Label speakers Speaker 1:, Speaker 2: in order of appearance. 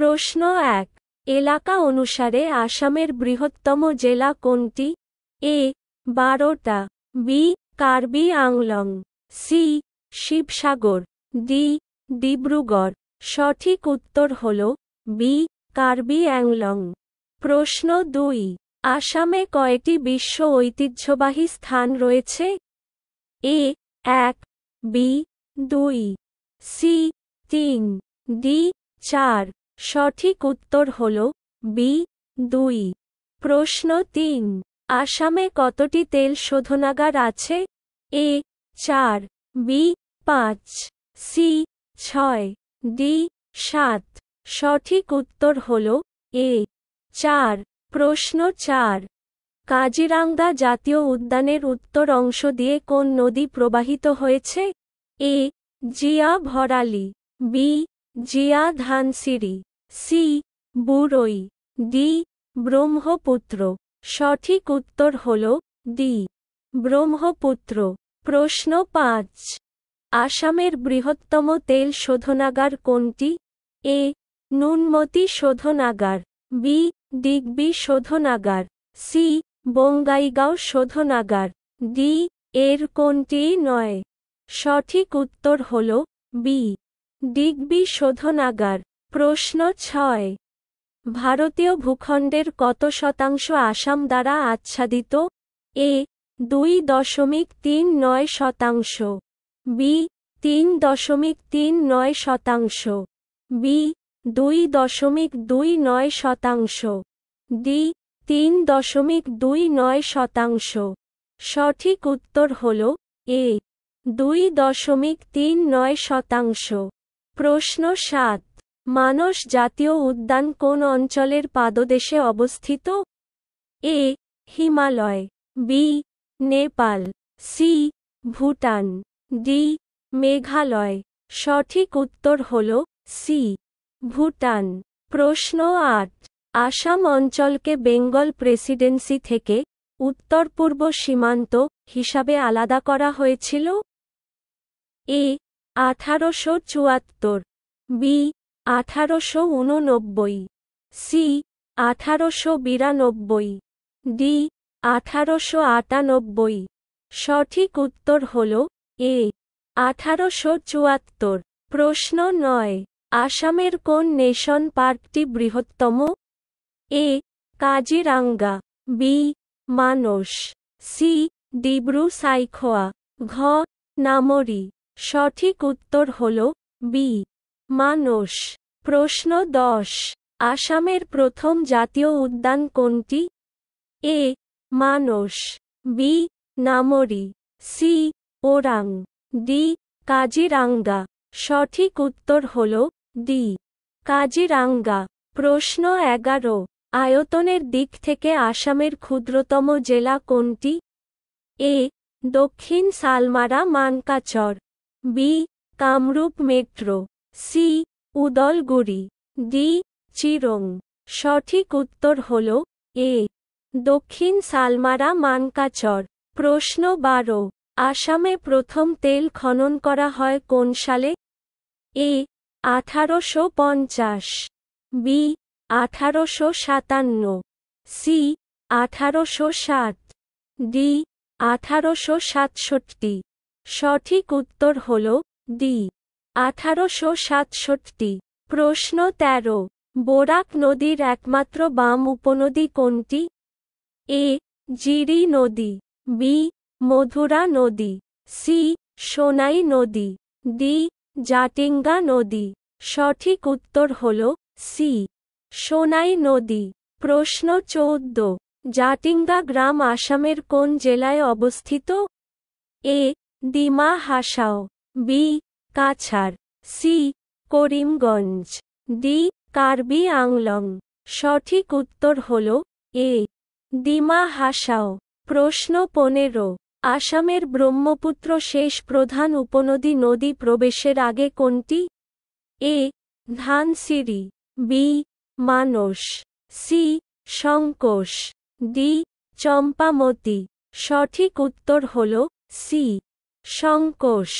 Speaker 1: প্রশ্ন ১ এলাকা অনুসারে আসামের বৃহত্তম জেলা কোনটি? এ ১২টা, B Karbi Anglong, C Sivasagar, D Dibrugarh. সঠিক উত্তর হল বি কার্বি আংলং। প্রশ্ন ২ আসামে কয়টি বিশ্ব ঐতিহ্যবাহী স্থান রয়েছে? এ ১, বি ২, সি ৩, ডি ৪। সঠিক উত্তর হল বি ২। প্রশ্ন ৩ আসামে কতটি তেল শোধনাগার আছে? এ ৪, বি ৫, সি ৬, ডি ৭। সঠিক উত্তর হল এ ৪। প্রশ্ন ৪ কাজিরাঙ্গা জাতীয় উদ্যানের উত্তর অংশ দিয়ে কোন নদী প্রবাহিত হয়েছে? A Jia Bharali, B Jia Dhansiri, C Buroi, D Brahmaputra. সঠিক উত্তর হল ডি ব্রহ্মপুত্র। প্রশ্ন ৫ আসামের বৃহত্তম তেল শোধনাগার কোনটি? এ নুনমতি শোধনাগার, বি ডিগবি শোধনাগার, সি বঙ্গাইগাঁও শোধনাগার, ডি এর কোনটিই নয়। সঠিক উত্তর হল বি ডিগবি শোধনাগার। প্রশ্ন ৬ ভারতীয় ভূখণ্ডের কত শতাংশ আসাম দ্বারা আচ্ছাদিত? এ ২.৩৯ শতাংশ, বি ৩.৩৯ শতাংশ, বি ২.২৯ শতাংশ, ডি ৩.২৯ শতাংশ। সঠিক উত্তর হল এ ২.৩৯ শতাংশ। প্রশ্ন ৭ মানস জাতীয় উদ্যান কোন অঞ্চলের পাদদেশে অবস্থিত? A Himalaya, B Nepal, C Bhutan, D Meghalaya. সঠিক উত্তর হল সি ভুটান। প্রশ্ন ৮ আসাম অঞ্চলকে বেঙ্গল প্রেসিডেন্সি থেকে উত্তর পূর্ব সীমান্ত হিসাবে আলাদা করা হয়েছিল? এ ১৮৭৪, বি ১৮৮৯, সি ১৮৯২, ডি ১৮৯৮। সঠিক উত্তর হল এ ১৮৭৪। প্রশ্ন ৯ আসামের কোন নেশন পার্কটি বৃহত্তম? এ কাজিরাঙ্গা, বি মানস, সি ডিব্রু-সাইখোয়া, ঘ নামরি। সঠিক উত্তর হল বি মানস। প্রশ্ন ১০ আসামের প্রথম জাতীয় উদ্যান কোনটি? A Manas, B Nameri, C Orang, D Kaziranga. সঠিক উত্তর হল ডি কাজিরাঙ্গা। প্রশ্ন ১১ আয়তনের দিক থেকে আসামের ক্ষুদ্রতম জেলা কোনটি? A Dakshin Salmara Mankachar, B Kamrup Metro, C Udalguri, D Chirang. সঠিক উত্তর হল এ দক্ষিণ সালমারা মানকাচর। প্রশ্ন ১২ আসামে প্রথম তেল খনন করা হয় কোন সালে? এ ১৮৫০, বি ১৮৫৭, সি ১৮৬০, ডি ১৮৬৭। সঠিক উত্তর হল ডি ১৮৬৭। প্রশ্ন ১৩ বরাক নদীর একমাত্র বাম উপনদী কোনটি? এ জিরি নদী, বি মধুরা নদী, সি সোনাই নদী, ডি জাটিঙ্গা নদী। সঠিক উত্তর হল সি সোনাই নদী। প্রশ্ন ১৪ জাটিঙ্গা গ্রাম আসামের কোন জেলায় অবস্থিত? A Dima Hasao, B Cachar, C Karimganj, D Karbi Anglong. সঠিক উত্তর হল এ ডিমা হাসাও। প্রশ্ন ১৫ আসামের ব্রহ্মপুত্র শেষ প্রধান উপনদী নদী প্রবেশের আগে কোনটি? এ ধানসিরি, বি মানস, সি সংকোশ, ডি চম্পামতি। সঠিক উত্তর হল সি সংকোশ।